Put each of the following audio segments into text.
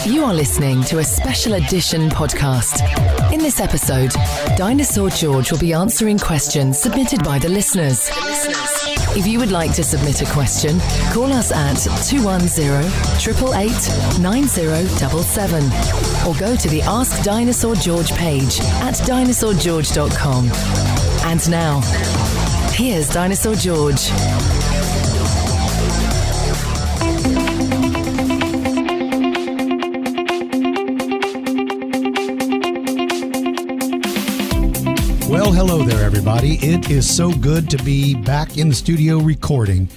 You are listening to a special edition podcast. In this episode, Dinosaur George will be answering questions submitted by the listeners. If you would like to submit a question, call us at 210-888-9077 or go to the Ask Dinosaur George page at dinosaurgeorge.com. And now, here's Dinosaur George. Well, hello there, everybody. It is so good to be back in the studio recording.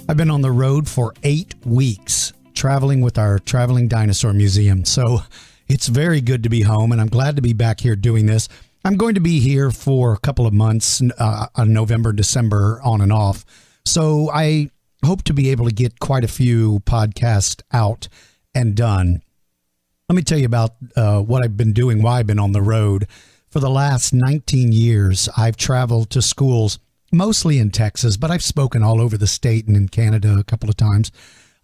I've been on the road for 8 weeks, traveling with our traveling dinosaur museum. So it's very good to be home, and I'm glad to be back here doing this. I'm going to be here for a couple of months, November, December, on and off. So I hope to be able to get quite a few podcasts out and done. Let me tell you about what I've been doing, why I've been on the road. For the last 19 years, I've traveled to schools, mostly in Texas, but I've spoken all over the state and in Canada a couple of times.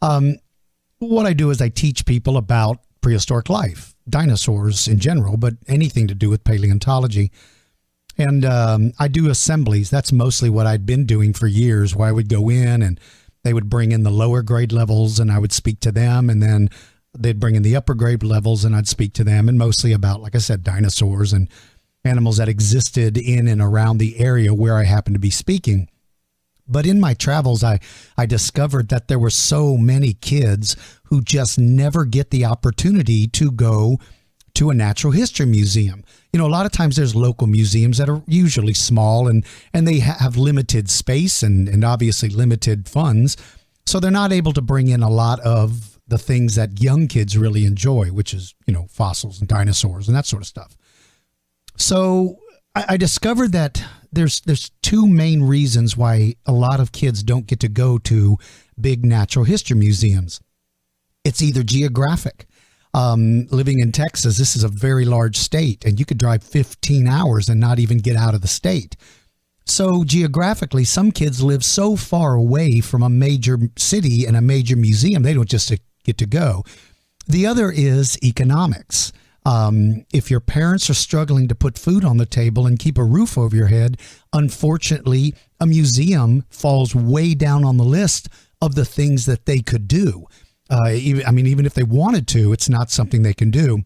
What I do is I teach people about prehistoric life, dinosaurs in general, but anything to do with paleontology. And I do assemblies. That's mostly what I'd been doing for years, where I would go in and they would bring in the lower grade levels and I would speak to them, and then they'd bring in the upper grade levels and I'd speak to them, and mostly about, like I said, dinosaurs and animals that existed in and around the area where I happened to be speaking. But in my travels, I discovered that there were so many kids who just never get the opportunity to go to a natural history museum. You know, a lot of times there's local museums that are usually small and they have limited space and obviously limited funds. So they're not able to bring in a lot of the things that young kids really enjoy, which is, you know, fossils and dinosaurs and that sort of stuff. So I discovered that there's two main reasons why a lot of kids don't get to go to big natural history museums. It's either geographic. Living in Texas, this is a very large state, and you could drive 15 hours and not even get out of the state. So geographically, some kids live so far away from a major city and a major museum, they don't just get to go. The other is economics. If your parents are struggling to put food on the table and keep a roof over your head, unfortunately, a museum falls way down on the list of the things that they could do. Even if they wanted to, it's not something they can do.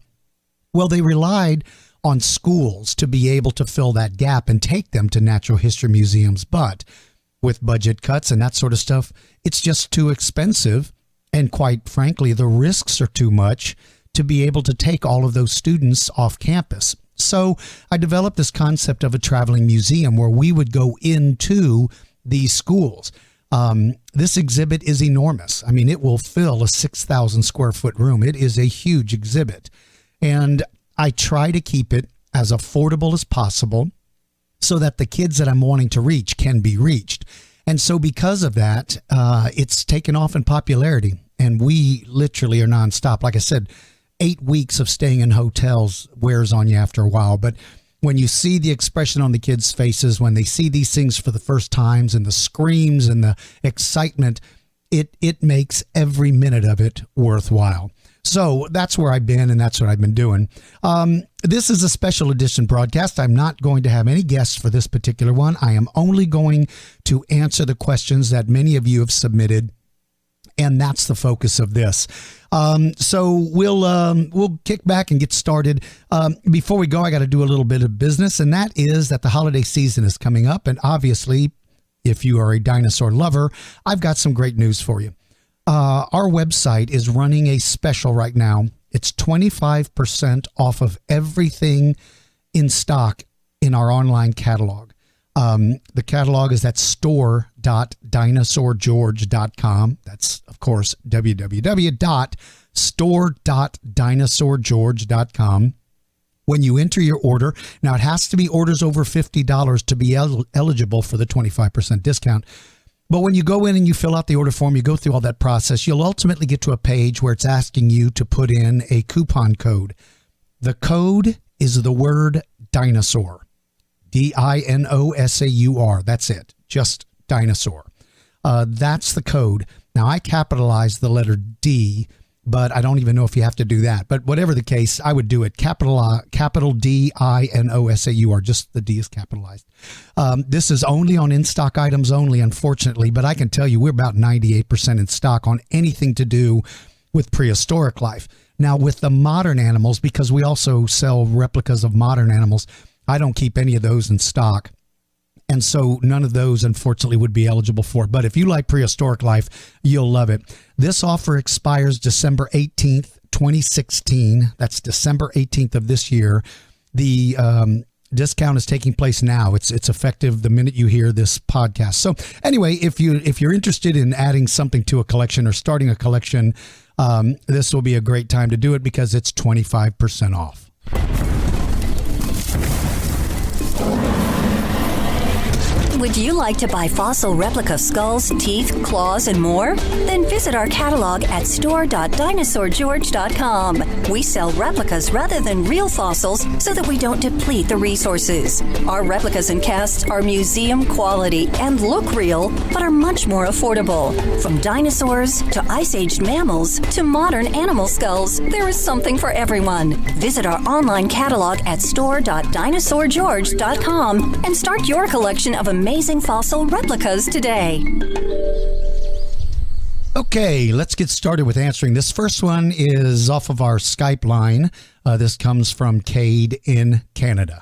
Well, they relied on schools to be able to fill that gap and take them to natural history museums. But with budget cuts and that sort of stuff, it's just too expensive. And quite frankly, the risks are too much to be able to take all of those students off campus. So I developed this concept of a traveling museum where we would go into these schools. This exhibit is enormous. I mean, it will fill a 6,000 square foot room. It is a huge exhibit. And I try to keep it as affordable as possible so that the kids that I'm wanting to reach can be reached. And so because of that, it's taken off in popularity. And we literally are nonstop. Like I said, 8 weeks of staying in hotels wears on you after a while. But when you see the expression on the kids' faces, when they see these things for the first times and the screams and the excitement, it makes every minute of it worthwhile. So that's where I've been, and that's what I've been doing. This is a special edition broadcast. I'm not going to have any guests for this particular one. I am only going to answer the questions that many of you have submitted, and that's the focus of this. So we'll kick back and get started. Before we go, I got to do a little bit of business, and that is that the holiday season is coming up. And obviously, if you are a dinosaur lover, I've got some great news for you. Our website is running a special right now. It's 25% off of everything in stock in our online catalog. The catalog is at store.dinosaurgeorge.com. That's, of course, www.store.dinosaurgeorge.com. When you enter your order, now it has to be orders over $50 to be eligible for the 25% discount. But when you go in and you fill out the order form, you go through all that process, you'll ultimately get to a page where it's asking you to put in a coupon code. The code is the word dinosaur. DINOSAUR. That's it. Just dinosaur. That's the code. Now, I capitalized the letter D but I don't even know if you have to do that. But whatever the case, I would do it. Capital Dinosaur, just the D is capitalized. This is only on in-stock items only, unfortunately, but I can tell you we're about 98% in stock on anything to do with prehistoric life. Now, with the modern animals, because we also sell replicas of modern animals, I don't keep any of those in stock. And so none of those, unfortunately, would be eligible for it. But if you like prehistoric life, you'll love it. This offer expires December 18th, 2016. That's December 18th of this year. The discount is taking place now. It's effective the minute you hear this podcast. So anyway, if you're interested in adding something to a collection or starting a collection, this will be a great time to do it because it's 25% off. Would you like to buy fossil replica skulls, teeth, claws, and more? Then visit our catalog at store.dinosaurgeorge.com. We sell replicas rather than real fossils so that we don't deplete the resources. Our replicas and casts are museum quality and look real, but are much more affordable. From dinosaurs to ice-aged mammals to modern animal skulls, there is something for everyone. Visit our online catalog at store.dinosaurgeorge.com and start your collection of amazing fossil replicas today. Okay, let's get started with answering. This first one is off of our Skype line. This comes from Cade in Canada.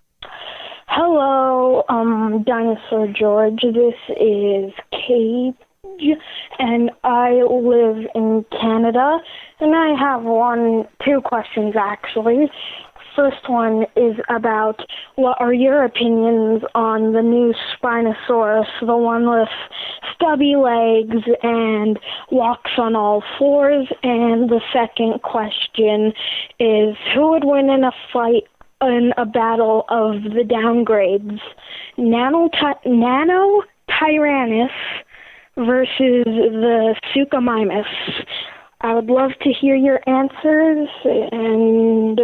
Hello, Dinosaur George. This is Cade, and I live in Canada, and I have two questions actually. First one is about what are your opinions on the new Spinosaurus, the one with stubby legs and walks on all fours? And the second question is who would win in a fight in a battle of the downgrades? Nanotyrannus versus the Suchomimus. I would love to hear your answers and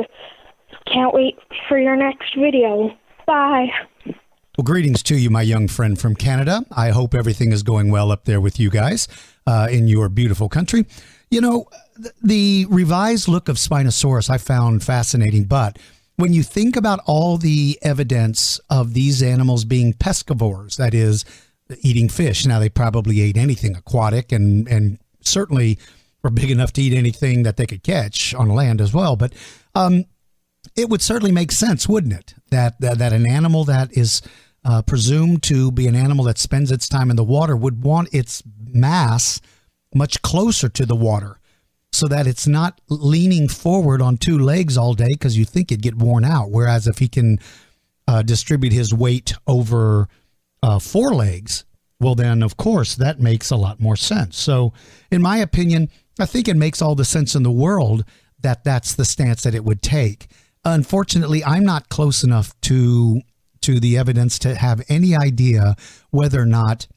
can't wait for your next video. Bye. Well, greetings to you, my young friend from Canada. I hope everything is going well up there with you guys in your beautiful country. You know, the revised look of Spinosaurus I found fascinating, but when you think about all the evidence of these animals being pescivores, that is, eating fish, now they probably ate anything aquatic and certainly were big enough to eat anything that they could catch on land as well, but it would certainly make sense, wouldn't it, that an animal that is presumed to be an animal that spends its time in the water would want its mass much closer to the water so that it's not leaning forward on two legs all day because you think it'd get worn out. Whereas if he can distribute his weight over four legs, well, then, of course, that makes a lot more sense. So in my opinion, I think it makes all the sense in the world that that's the stance that it would take. Unfortunately, I'm not close enough to the evidence to have any idea whether or not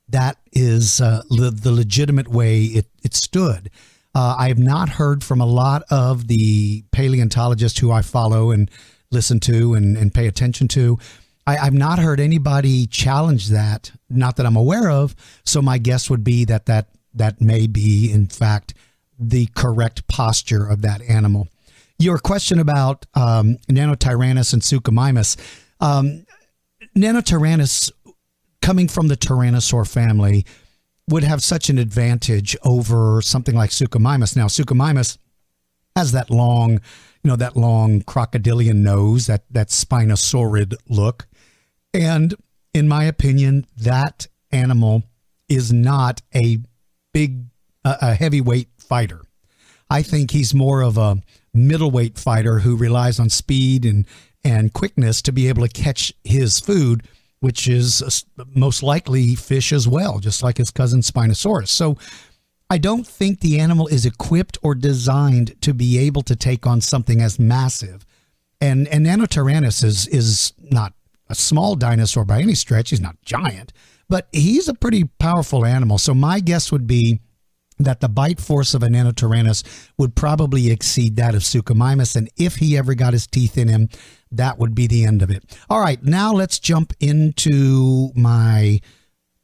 that is the legitimate way it stood. I have not heard from a lot of the paleontologists who I follow and listen to and pay attention to. I've not heard anybody challenge that, not that I'm aware of. So my guess would be that may be, in fact, the correct posture of that animal. Your question about Nanotyrannus and Suchomimus. Nanotyrannus, coming from the Tyrannosaur family, would have such an advantage over something like Suchomimus. Now, Suchomimus has that long crocodilian nose, that spinosaurid look. And in my opinion, that animal is not a heavyweight fighter. I think he's more of a middleweight fighter who relies on speed and quickness to be able to catch his food, which is most likely fish as well, just like his cousin Spinosaurus. So I don't think the animal is equipped or designed to be able to take on something as massive. And Nanotyrannus is not a small dinosaur by any stretch. He's not giant, but he's a pretty powerful animal. So my guess would be that the bite force of a Nanotyrannus would probably exceed that of Suchomimus, and if he ever got his teeth in him, that would be the end of it. All right, now let's jump into my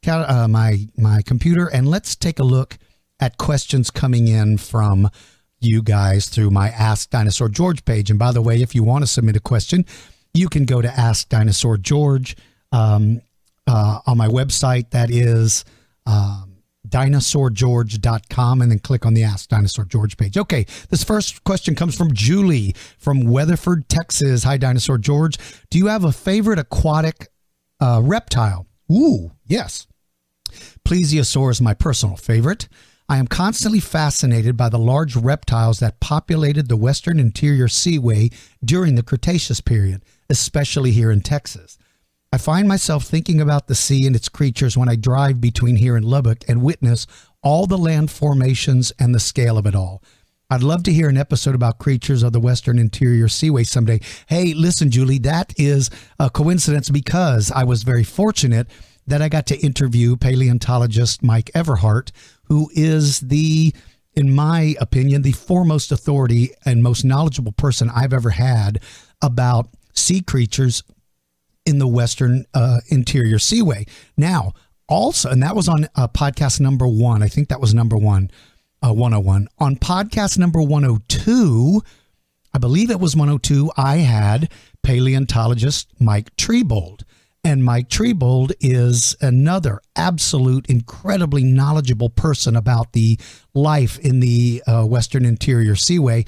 computer and let's take a look at questions coming in from you guys through my Ask Dinosaur George page. And by the way, if you want to submit a question, you can go to Ask Dinosaur George on my website. That is dinosaurgeorge.com, and then click on the Ask Dinosaur George page. Okay, this first question comes from Julie from Weatherford, Texas. Hi, Dinosaur George. Do you have a favorite aquatic reptile? Ooh, yes. Plesiosaur is my personal favorite. I am constantly fascinated by the large reptiles that populated the western interior seaway during the Cretaceous period, especially here in Texas. I find myself thinking about the sea and its creatures when I drive between here and Lubbock and witness all the land formations and the scale of it all. I'd love to hear an episode about creatures of the western interior seaway someday. Hey, listen, Julie, that is a coincidence because I was very fortunate that I got to interview paleontologist Mike Everhart, who is in my opinion, the foremost authority and most knowledgeable person I've ever had about sea creatures in the western interior seaway. Now, also, and that was on podcast number 1. I think that was number 1, 101. On podcast number 102, I believe it was 102, I had paleontologist Mike Trebold. And Mike Trebold is another absolute, incredibly knowledgeable person about the life in the western interior seaway.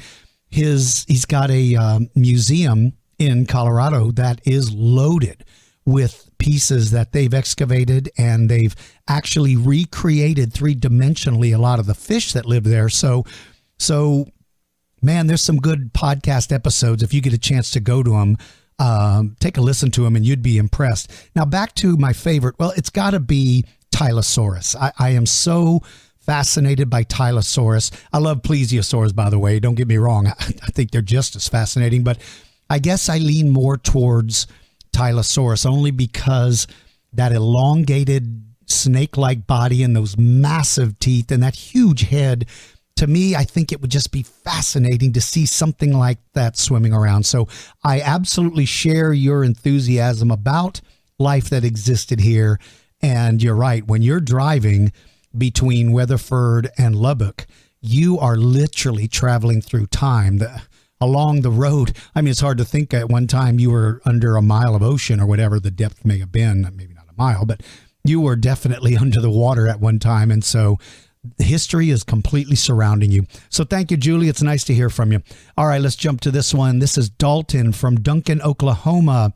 He's got a museum in Colorado that is loaded with pieces that they've excavated, and they've actually recreated 3-dimensionally a lot of the fish that live there. So man, there's some good podcast episodes. If you get a chance to go to them, take a listen to them and you'd be impressed. Now back to my favorite. Well, it's got to be Tylosaurus. I am so fascinated by Tylosaurus. I love plesiosaurs, by the way. Don't get me wrong. I think they're just as fascinating, but I guess I lean more towards Tylosaurus only because that elongated snake-like body and those massive teeth and that huge head, to me, I think it would just be fascinating to see something like that swimming around. So I absolutely share your enthusiasm about life that existed here. And you're right, when you're driving between Weatherford and Lubbock, you are literally traveling through time. Along the road, I mean, it's hard to think at one time you were under a mile of ocean or whatever the depth may have been, maybe not a mile, but you were definitely under the water at one time. And so history is completely surrounding you. So thank you, Julie. It's nice to hear from you. All right, let's jump to this one. This is Dalton from Duncan, Oklahoma.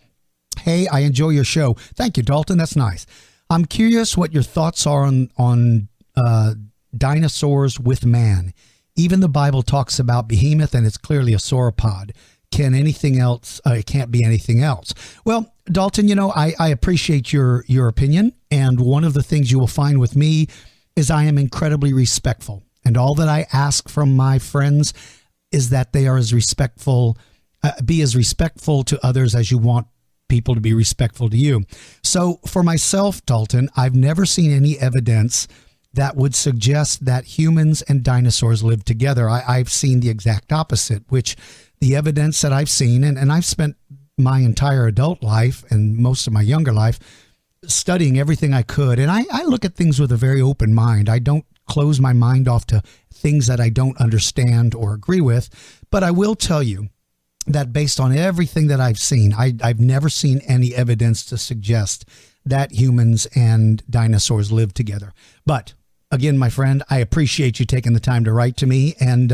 Hey, I enjoy your show. Thank you, Dalton. That's nice. I'm curious what your thoughts are on dinosaurs with man. Even the Bible talks about behemoth, and it's clearly a sauropod. Can anything else? It can't be anything else. Well, Dalton, you know, I appreciate your opinion. And one of the things you will find with me is I am incredibly respectful. And all that I ask from my friends is that they are be as respectful to others as you want people to be respectful to you. So for myself, Dalton, I've never seen any evidence that would suggest that humans and dinosaurs live together. I've seen the exact opposite, which the evidence that I've seen, and I've spent my entire adult life and most of my younger life studying everything I could. And I look at things with a very open mind. I don't close my mind off to things that I don't understand or agree with. But I will tell you that based on everything that I've seen, I've never seen any evidence to suggest that humans and dinosaurs live together. But again, my friend, I appreciate you taking the time to write to me. And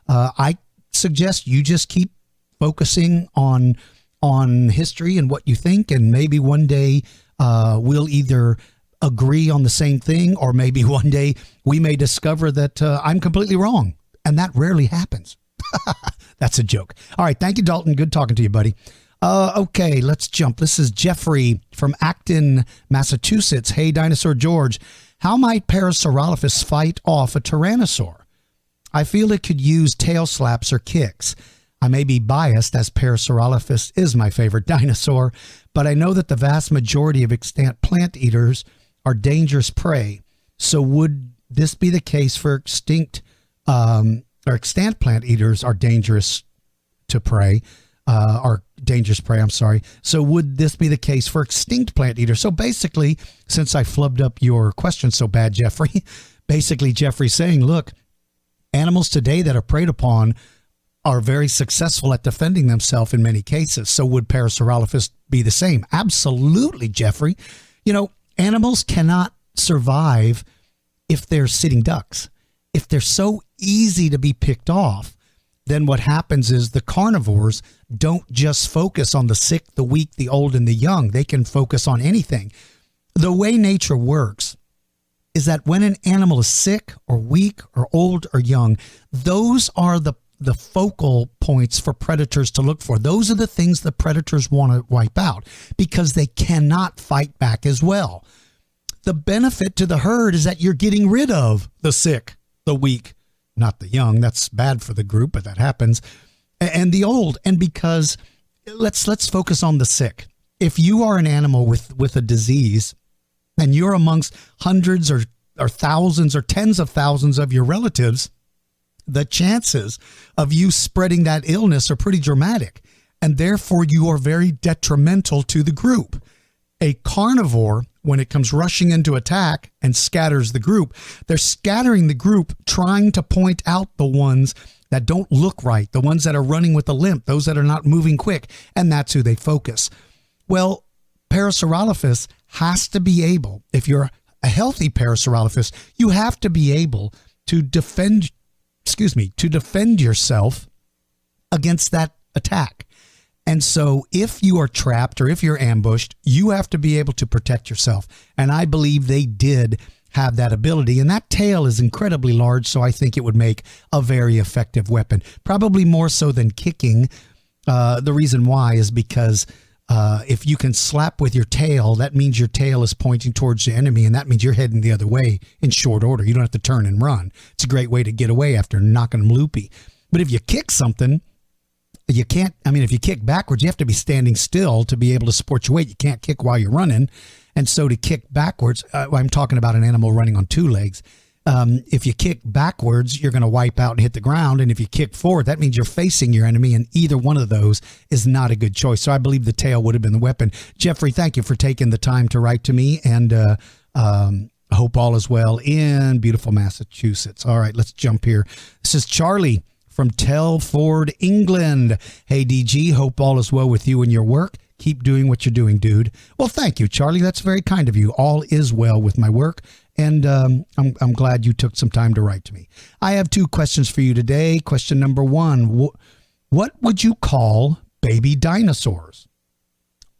I suggest you just keep focusing on history and what you think. And maybe one day we'll either agree on the same thing, or maybe one day we may discover that I'm completely wrong. And that rarely happens. That's a joke. All right. Thank you, Dalton. Good talking to you, buddy. Okay, let's jump. This is Jeffrey from Acton, Massachusetts. Hey, Dinosaur George. How might Parasaurolophus fight off a tyrannosaur? I feel it could use tail slaps or kicks. I may be biased as Parasaurolophus is my favorite dinosaur, but I know that the vast majority of extant plant eaters are dangerous prey. So would this be the case for extant plant eaters are dangerous to prey? I'm sorry. So would this be the case for extinct plant eaters? So basically, since I flubbed up your question so bad, Jeffrey, basically Jeffrey's saying, look, Animals today that are preyed upon are very successful at defending themselves in many cases. So would Parasaurolophus be the same? Absolutely, Jeffrey. Animals cannot survive if they're sitting ducks. If they're so easy to be picked off, then what happens is the carnivores don't just focus on the sick, the weak, the old, and the young. They can focus on anything. The way nature works is that when an animal is sick or weak or old or young, those are the focal points for predators to look for. Those are the things the predators want to wipe out because they cannot fight back as well. The benefit to the herd is that you're getting rid of the sick, the weak, not the young. That's bad for the group, but that happens. And the old. And because let's focus on the sick. If you are an animal with a disease and you're amongst hundreds or thousands or tens of thousands of your relatives, the chances of you spreading that illness are pretty dramatic. And therefore you are very detrimental to the group. A carnivore, when it comes rushing into attack and scatters the group, they're scattering the group trying to point out the ones that don't look right, the ones that are running with a limp, those that are not moving quick, and that's who they focus. Well, Parasaurolophus has to be able, if you're a healthy Parasaurolophus, you have to be able to defend yourself against that attack. And so if you are trapped or if you're ambushed, you have to be able to protect yourself. And I believe they did have that ability. And that tail is incredibly large, so I think it would make a very effective weapon. Probably more so than kicking. The reason why is because if you can slap with your tail, that means your tail is pointing towards the enemy, and that means you're heading the other way in short order. You don't have to turn and run. It's a great way to get away after knocking them loopy. But if you kick something, you can't, if you kick backwards, you have to be standing still to be able to support your weight. You can't kick while you're running. And so to kick backwards, I'm talking about an animal running on two legs. If you kick backwards, you're going to wipe out and hit the ground. And if you kick forward, that means you're facing your enemy. And either one of those is not a good choice. So I believe the tail would have been the weapon. Jeffrey, thank you for taking the time to write to me. And I hope all is well in beautiful Massachusetts. All right, let's jump here. This is Charlie from Telford, England. Hey, DG, hope all is well with you and your work. Keep doing what you're doing, dude. Well, thank you, Charlie. That's very kind of you. All is well with my work, and I'm glad you took some time to write to me. I have two questions for you today. Question number one, what would you call baby dinosaurs?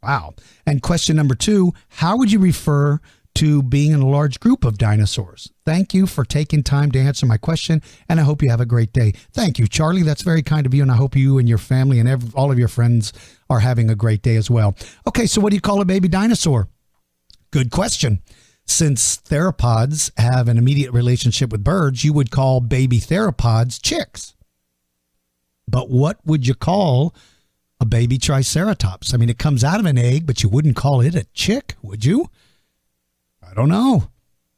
Wow. And question number two, how would you refer to being in a large group of dinosaurs? Thank you for taking time to answer my question, and I hope you have a great day. Thank you, Charlie. That's very kind of you, and I hope you and your family and all of your friends are having a great day as well. Okay, so what do you call a baby dinosaur? Good question. Since theropods have an immediate relationship with birds, you would call baby theropods chicks. But what would you call a baby triceratops? It comes out of an egg, but you wouldn't call it a chick, would you? I don't know.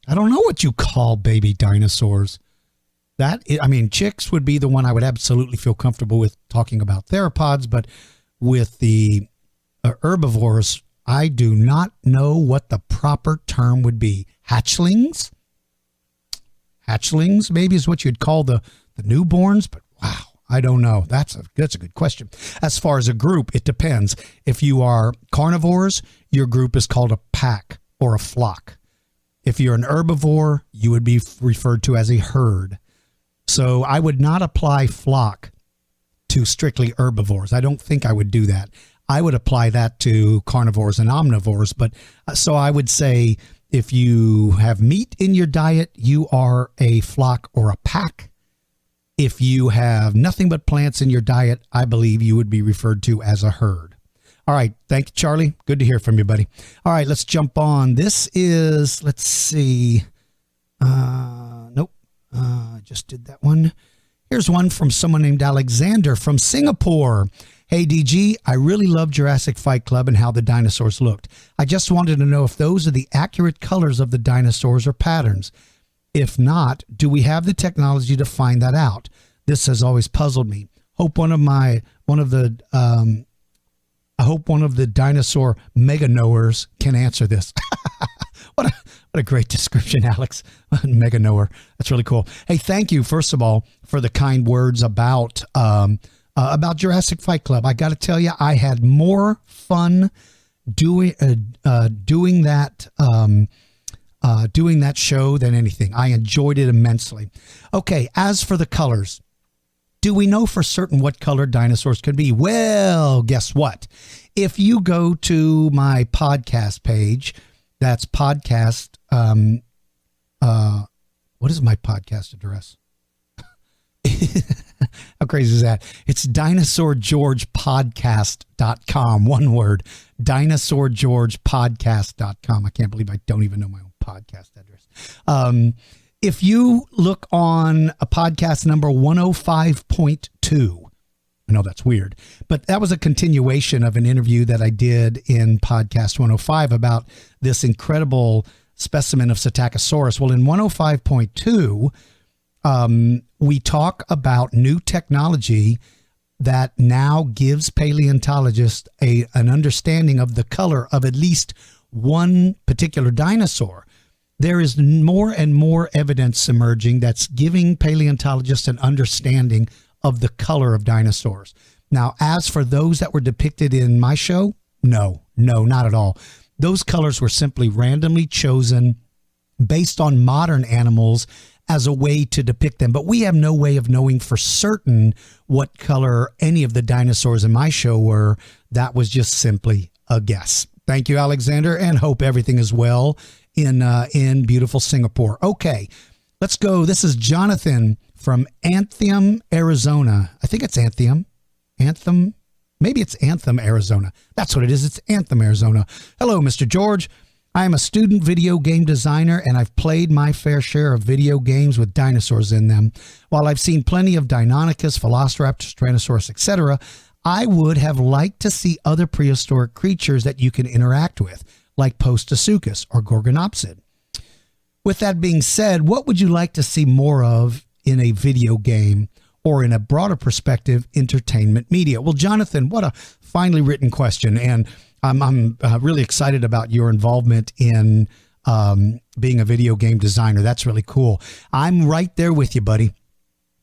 I don't know what you call baby dinosaurs. Chicks would be the one I would absolutely feel comfortable with talking about theropods, but with the herbivores, I do not know what the proper term would be. Hatchlings? Hatchlings maybe is what you'd call the newborns, but wow, I don't know. That's a good question. As far as a group, it depends. If you are carnivores, your group is called a pack or a flock. If you're an herbivore, you would be referred to as a herd. So I would not apply flock to strictly herbivores. I don't think I would do that. I would apply that to carnivores and omnivores. But so I would say if you have meat in your diet, you are a flock or a pack. If you have nothing but plants in your diet, I believe you would be referred to as a herd. All right. Thank you, Charlie. Good to hear from you, buddy. All right, let's jump on. This is, let's see. Nope. I just did that one. Here's one from someone named Alexander from Singapore. Hey, DG, I really love Jurassic Fight Club and how the dinosaurs looked. I just wanted to know if those are the accurate colors of the dinosaurs or patterns. If not, do we have the technology to find that out? This has always puzzled me. Hope one of the dinosaur mega knowers can answer this. What a great description, Alex. Mega knower. That's really cool. Hey, thank you, first of all, for the kind words about Jurassic Fight Club. I got to tell you, I had more fun doing that show than anything. I enjoyed it immensely. Okay, as for the colors, do we know for certain what color dinosaurs could be? Well, guess what? If you go to my podcast page, that's podcast. What is my podcast address? How crazy is that? It's dinosaurgeorgepodcast.com. One word, dinosaurgeorgepodcast.com. I can't believe I don't even know my own podcast address. If you look on a podcast number 105.2, I know that's weird, but that was a continuation of an interview that I did in podcast 105 about this incredible specimen of Psittacosaurus. Well, in 105.2, we talk about new technology that now gives paleontologists an understanding of the color of at least one particular dinosaur. There is more and more evidence emerging that's giving paleontologists an understanding of the color of dinosaurs. Now, as for those that were depicted in my show, no, not at all. Those colors were simply randomly chosen based on modern animals as a way to depict them. But we have no way of knowing for certain what color any of the dinosaurs in my show were. That was just simply a guess. Thank you, Alexander, and hope everything is well in beautiful Singapore. Okay, let's go. This is Jonathan from Anthem, Arizona. I think it's Anthem. Maybe it's Anthem, Arizona. That's what it is. It's Anthem, Arizona. Hello, Mr. George. I am a student video game designer, and I've played my fair share of video games with dinosaurs in them. While I've seen plenty of Deinonychus, Velociraptor, Tyrannosaurus, etc., I would have liked to see other prehistoric creatures that you can interact with, like Postosuchus or Gorgonopians. With that being said, what would you like to see more of in a video game or in a broader perspective, entertainment media? Well, Jonathan, what a finely written question. And I'm really excited about your involvement in being a video game designer. That's really cool. I'm right there with you, buddy.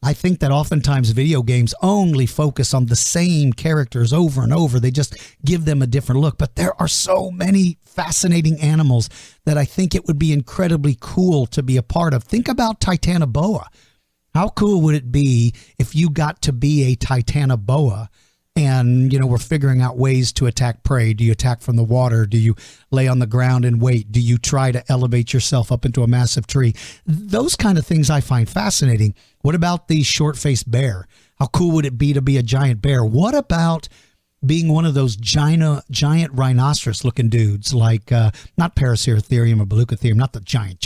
I think that oftentimes video games only focus on the same characters over and over. They just give them a different look. But there are so many fascinating animals that I think it would be incredibly cool to be a part of. Think about Titanoboa. How cool would it be if you got to be a Titanoboa and, we're figuring out ways to attack prey? Do you attack from the water? Do you lay on the ground and wait? Do you try to elevate yourself up into a massive tree? Those kind of things I find fascinating. What about the short-faced bear? How cool would it be to be a giant bear? What about being one of those giant rhinoceros-looking dudes like, not Parasaurolophus or Belucotherium, not the giant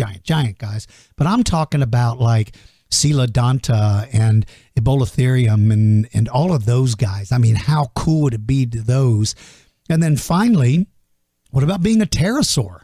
guys, but I'm talking about like Coelodonta and Ebolatherium and all of those guys. I mean, how cool would it be to those? And then finally, what about being a pterosaur?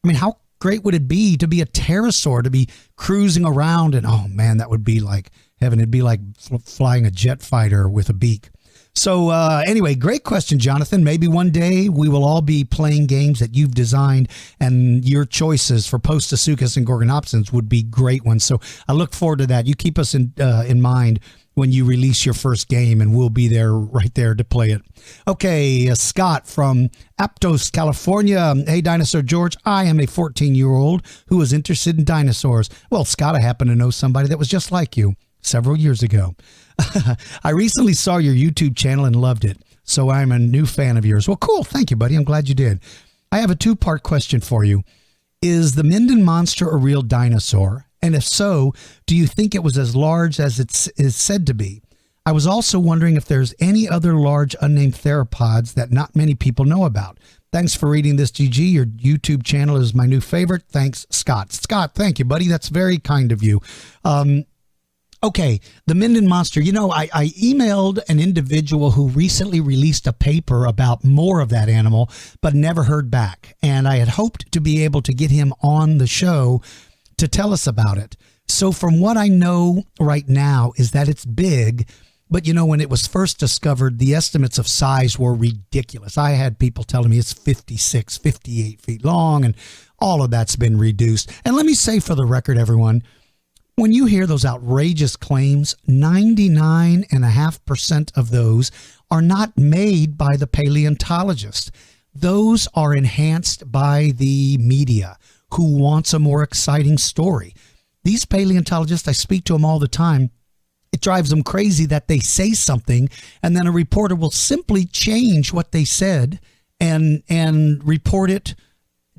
I mean, how great would it be to be a pterosaur, to be cruising around and, oh man, that would be like heaven. It'd be like flying a jet fighter with a beak. So anyway, great question, Jonathan. Maybe one day we will all be playing games that you've designed, and your choices for Postosuchus and Gorgonopians would be great ones. So I look forward to that. You keep us in mind when you release your first game, and we'll be there right there to play it. Okay, Scott from Aptos, California. Hey, Dinosaur George, I am a 14-year-old who is interested in dinosaurs. Well, Scott, I happen to know somebody that was just like you several years ago. I recently saw your YouTube channel and loved it, so I'm a new fan of yours. Well, cool. Thank you, buddy. I'm glad you did. I have a two-part question for you. Is the Minden monster a real dinosaur? And if so, do you think it was as large as it is said to be? I was also wondering if there's any other large unnamed theropods that not many people know about. Thanks for reading this, GG. Your YouTube channel is my new favorite. Thanks, Scott. Scott, thank you, buddy. That's very kind of you. Okay, the Minden monster. I emailed an individual who recently released a paper about more of that animal, but never heard back. And I had hoped to be able to get him on the show to tell us about it. So from what I know right now is that it's big, but when it was first discovered, the estimates of size were ridiculous. I had people telling me it's 56, 58 feet long and all of that's been reduced. And let me say for the record, everyone, when you hear those outrageous claims, 99.5% of those are not made by the paleontologist. Those are enhanced by the media who wants a more exciting story. These paleontologists, I speak to them all the time. It drives them crazy that they say something and then a reporter will simply change what they said and report it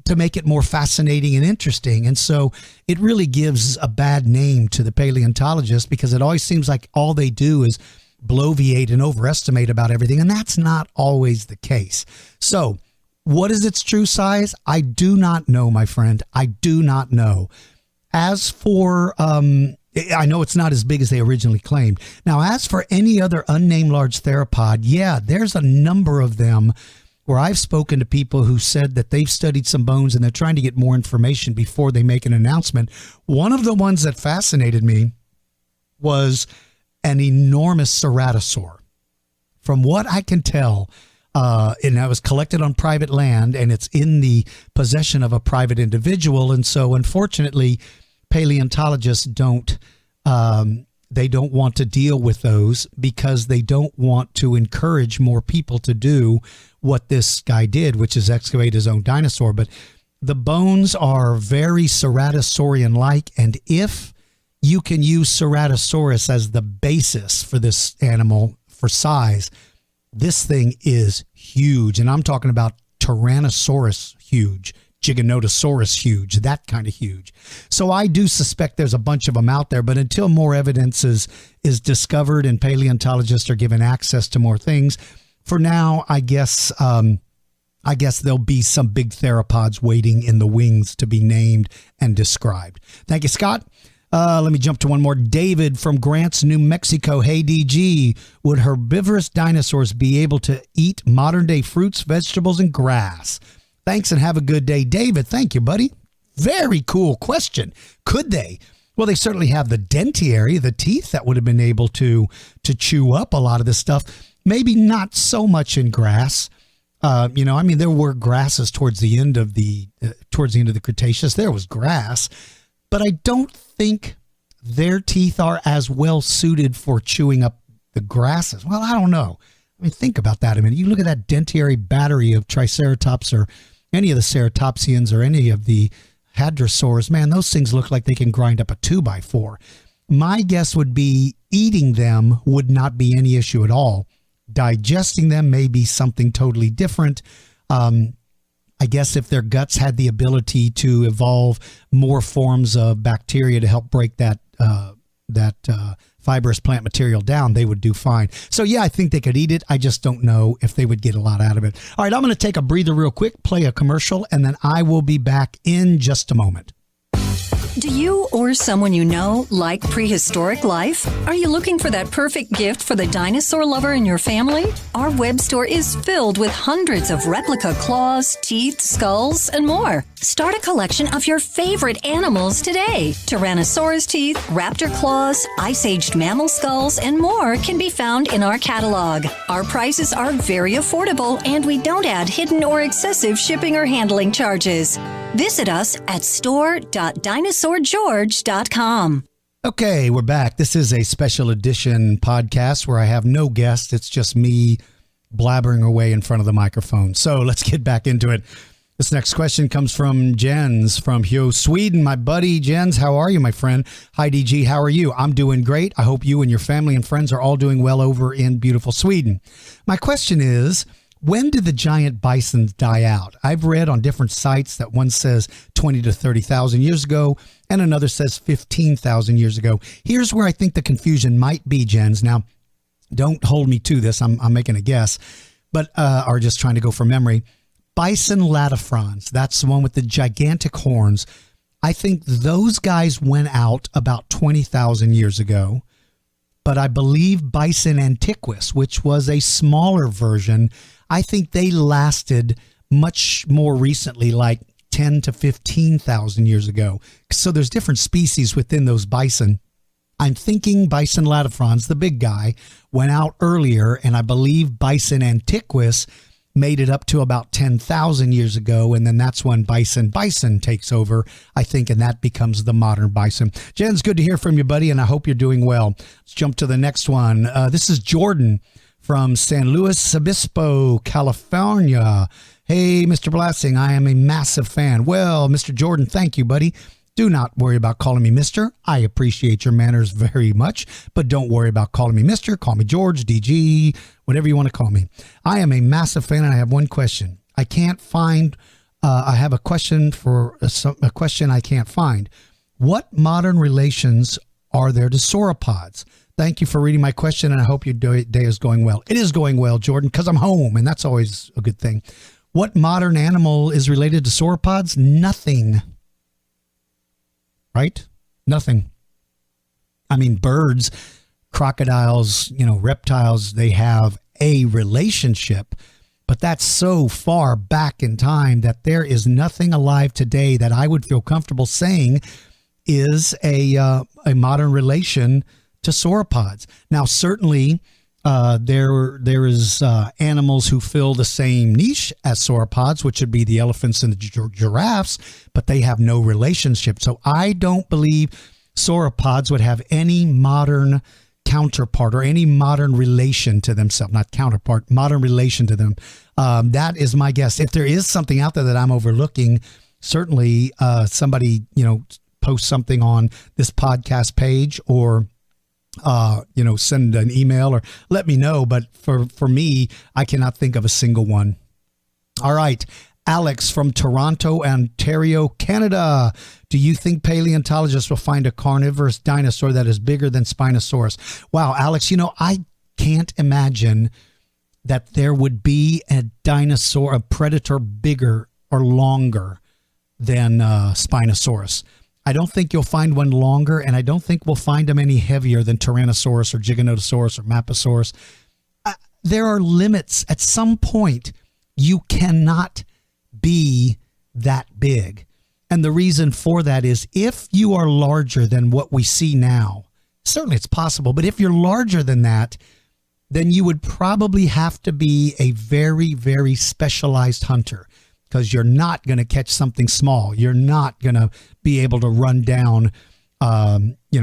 to make it more fascinating and interesting. And so it really gives a bad name to the paleontologist because it always seems like all they do is bloviate and overestimate about everything. And that's not always the case. So what is its true size? I do not know, my friend. I do not know. As for, I know it's not as big as they originally claimed. Now, as for any other unnamed large theropod, yeah, there's a number of them where I've spoken to people who said that they've studied some bones and they're trying to get more information before they make an announcement. One of the ones that fascinated me was an enormous ceratosaur. From what I can tell, and that was collected on private land and it's in the possession of a private individual. And so unfortunately, paleontologists don't want to deal with those because they don't want to encourage more people to do what this guy did, which is excavate his own dinosaur. But the bones are very Ceratosaurian-like, and if you can use Ceratosaurus as the basis for this animal for size, this thing is huge. And I'm talking about Tyrannosaurus huge, Giganotosaurus huge, that kind of huge. So I do suspect there's a bunch of them out there, but until more evidence is discovered and paleontologists are given access to more things, for now, I guess there'll be some big theropods waiting in the wings to be named and described. Thank you, Scott. Let me jump to one more. David from Grants, New Mexico. Hey, DG, would herbivorous dinosaurs be able to eat modern-day fruits, vegetables, and grass? Thanks and have a good day. David, thank you, buddy. Very cool question. Could they? Well, they certainly have the dentiary, the teeth that would have been able to chew up a lot of this stuff. Maybe not so much in grass. There were grasses towards the end of the Cretaceous. There was grass, but I don't think their teeth are as well suited for chewing up the grasses. Well, I don't know. I mean, think about that a minute. You look at that dentiary battery of Triceratops or any of the Ceratopsians or any of the Hadrosaurs. Man, those things look like they can grind up a 2x4. My guess would be eating them would not be any issue at all. Digesting them may be something totally different. I guess if their guts had the ability to evolve more forms of bacteria to help break that fibrous plant material down, they would do fine. So yeah, I think they could eat it. I just don't know if they would get a lot out of it. All right, I'm going to take a breather real quick, play a commercial, and then I will be back in just a moment. Do you or someone you know like prehistoric life? Are you looking for that perfect gift for the dinosaur lover in your family? Our web store is filled with hundreds of replica claws, teeth, skulls, and more. Start a collection of your favorite animals today. Tyrannosaurus teeth, raptor claws, ice-aged mammal skulls, and more can be found in our catalog. Our prices are very affordable, and we don't add hidden or excessive shipping or handling charges. Visit us at store.dinosaurgeorge.com. Okay, we're back. This is a special edition podcast where I have no guest. It's just me blabbering away in front of the microphone. So let's get back into it. This next question comes from Jens from Hjo, Sweden. My buddy Jens, how are you, my friend? Hi, DG. How are you? I'm doing great. I hope you and your family and friends are all doing well over in beautiful Sweden. My question is, when did the giant bisons die out? I've read on different sites that one says 20 to 30,000 years ago and another says 15,000 years ago. Here's where I think the confusion might be, Jens. Now, don't hold me to this. I'm making a guess, but or just trying to go from memory. Bison latifrons, that's the one with the gigantic horns. I think those guys went out about 20,000 years ago. But I believe Bison antiquus, which was a smaller version, I think they lasted much more recently, like 10 to 15,000 years ago. So there's different species within those bison. I'm thinking Bison latifrons, the big guy, went out earlier, and I believe Bison antiquus made it up to about 10,000 years ago, and then that's when bison takes over, I think, and that becomes the modern bison. Jen's, good to hear from you, buddy, and I hope you're doing well. Let's jump to the next one. This is Jordan from San Luis Obispo, California. Hey, Mr. Blasting, I am a massive fan. Well, Mr. Jordan, thank you, buddy. Do not worry about calling me Mr. I appreciate your manners very much, but don't worry about calling me Mr. Call me George, DG, whatever you want to call me. I am a massive fan, and I have one question. I can't find, I have a question for a question I can't find. What modern relations are there to sauropods? Thank you for reading my question, and I hope your day is going well. It is going well, Jordan, because I'm home, and that's always a good thing. What modern animal is related to sauropods? Nothing. Right? Nothing. I mean, birds, crocodiles, reptiles, they have a relationship, but that's so far back in time that there is nothing alive today that I would feel comfortable saying is a modern relation to sauropods. Now, certainly, there is animals who fill the same niche as sauropods, which would be the elephants and the giraffes, but they have no relationship. So I don't believe sauropods would have any modern counterpart or any modern relation to themselves, not counterpart, modern relation to them. That is my guess. If there is something out there that I'm overlooking, certainly somebody, post something on this podcast page or send an email or let me know. But for me, I cannot think of a single one. All right. Alex from Toronto, Ontario, Canada. Do you think paleontologists will find a carnivorous dinosaur that is bigger than Spinosaurus? Wow, Alex, I can't imagine that there would be a dinosaur, a predator bigger or longer than Spinosaurus. I don't think you'll find one longer, and I don't think we'll find them any heavier than Tyrannosaurus or Giganotosaurus or Mappasaurus. There are limits. At some point, you cannot be that big. And the reason for that is if you are larger than what we see now, certainly it's possible, but if you're larger than that, then you would probably have to be a very, very specialized hunter, because you're not going to catch something small. You're not going to be able to run down,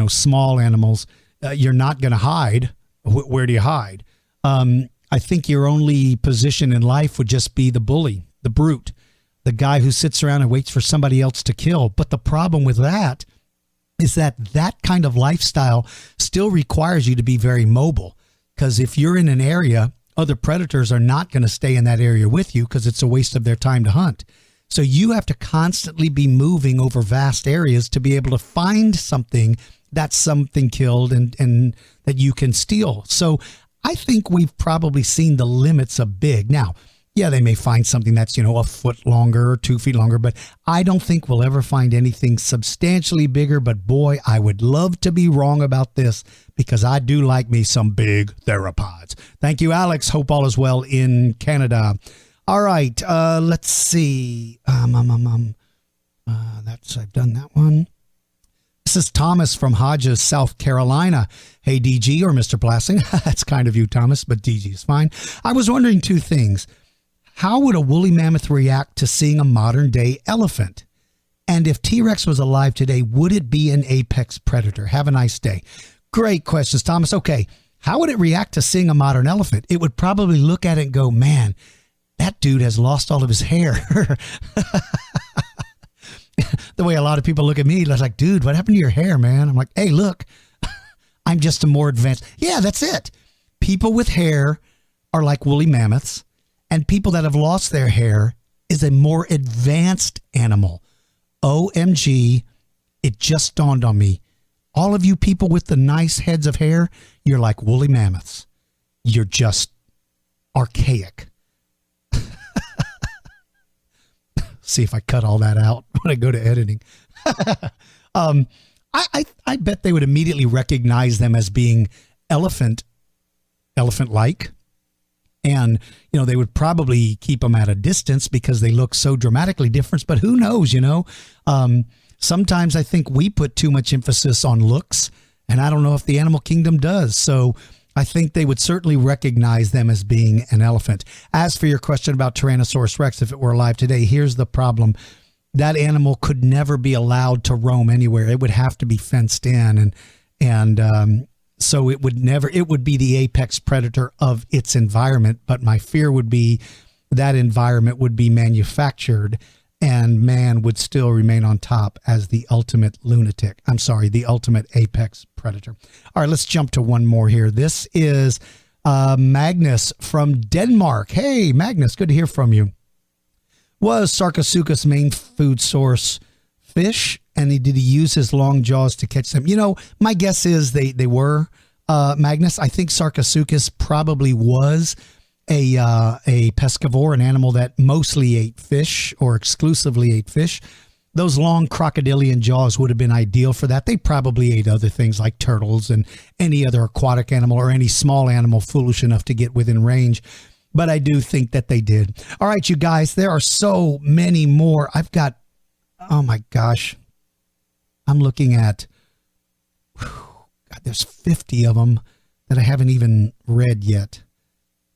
small animals. You're not going to hide. Where do you hide? I think your only position in life would just be the bully, the brute, the guy who sits around and waits for somebody else to kill. But the problem with that is that kind of lifestyle still requires you to be very mobile, because if you're in an area, other predators are not going to stay in that area with you because it's a waste of their time to hunt. So you have to constantly be moving over vast areas to be able to find something that's something killed and that you can steal. So I think we've probably seen the limits of big. Now, yeah, they may find something that's, a foot longer or 2 feet longer, but I don't think we'll ever find anything substantially bigger. But boy, I would love to be wrong about this, because I do like me some big theropods. Thank you, Alex. Hope all is well in Canada. All right, let's see. I've done that one. This is Thomas from Hodges, South Carolina. Hey, DG or Mr. Blasting. That's kind of you, Thomas, but DG is fine. I was wondering two things. How would a woolly mammoth react to seeing a modern-day elephant? And if T-Rex was alive today, would it be an apex predator? Have a nice day. Great questions, Thomas. Okay, how would it react to seeing a modern elephant? It would probably look at it and go, man, that dude has lost all of his hair. The way a lot of people look at me, they're like, dude, what happened to your hair, man? I'm like, hey, look, I'm just a more advanced. Yeah, that's it. People with hair are like woolly mammoths, and people that have lost their hair is a more advanced animal. OMG, it just dawned on me. All of you people with the nice heads of hair, you're like woolly mammoths. You're just archaic. See if I cut all that out when I go to editing. I bet they would immediately recognize them as being elephant-like. And, they would probably keep them at a distance because they look so dramatically different. But who knows, Sometimes I think we put too much emphasis on looks, and I don't know if the animal kingdom does. So I think they would certainly recognize them as being an elephant. As for your question about Tyrannosaurus Rex, if it were alive today, here's the problem. That animal could never be allowed to roam anywhere. It would have to be fenced in, and so it would be the apex predator of its environment. But my fear would be that environment would be manufactured, and man would still remain on top as the ultimate the ultimate apex predator. All right, let's jump to one more here. This is Magnus from Denmark. Hey, Magnus, good to hear from you. Was Sarcosuchus main food source fish, and did he use his long jaws to catch them? My guess is they were, Magnus. I think Sarcosuchus probably was a pescivore, an animal that mostly ate fish or exclusively ate fish. Those long crocodilian jaws would have been ideal for that. They probably ate other things like turtles and any other aquatic animal or any small animal foolish enough to get within range. But I do think that they did. All right, you guys, there are so many more. I've got, oh my gosh, I'm looking at, God, there's 50 of them that I haven't even read yet.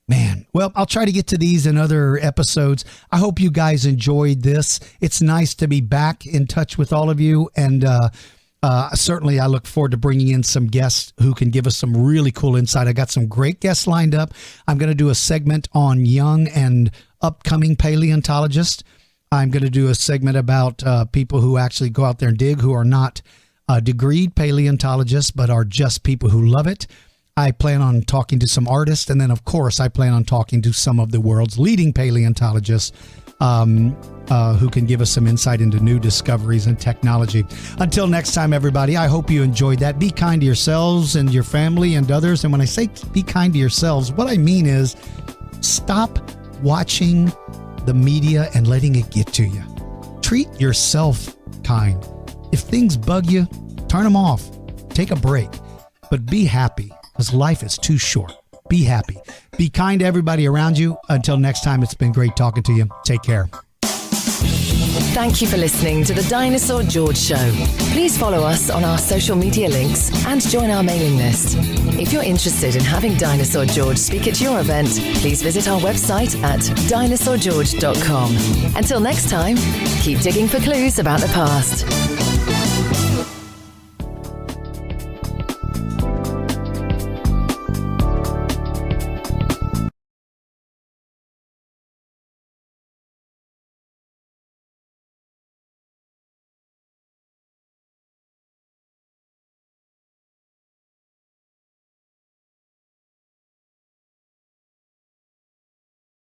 Man, well, I'll try to get to these in other episodes. I hope you guys enjoyed this. It's nice to be back in touch with all of you. And certainly I look forward to bringing in some guests who can give us some really cool insight. I got some great guests lined up. I'm going to do a segment on young and upcoming paleontologists. I'm going to do a segment about people who actually go out there and dig, who are not degreed paleontologists, but are just people who love it. I plan on talking to some artists, and then, of course, I plan on talking to some of the world's leading paleontologists who can give us some insight into new discoveries and technology. Until next time, everybody, I hope you enjoyed that. Be kind to yourselves and your family and others. And when I say be kind to yourselves, what I mean is stop watching the media and letting it get to you. Treat yourself kind. If things bug you, turn them off. Take a break. But be happy, because life is too short. Be happy. Be kind to everybody around you. Until next time, it's been great talking to you. Take care. Thank you for listening to the Dinosaur George Show. Please follow us on our social media links and join our mailing list. If you're interested in having Dinosaur George speak at your event, please visit our website at dinosaurgeorge.com. Until next time, keep digging for clues about the past.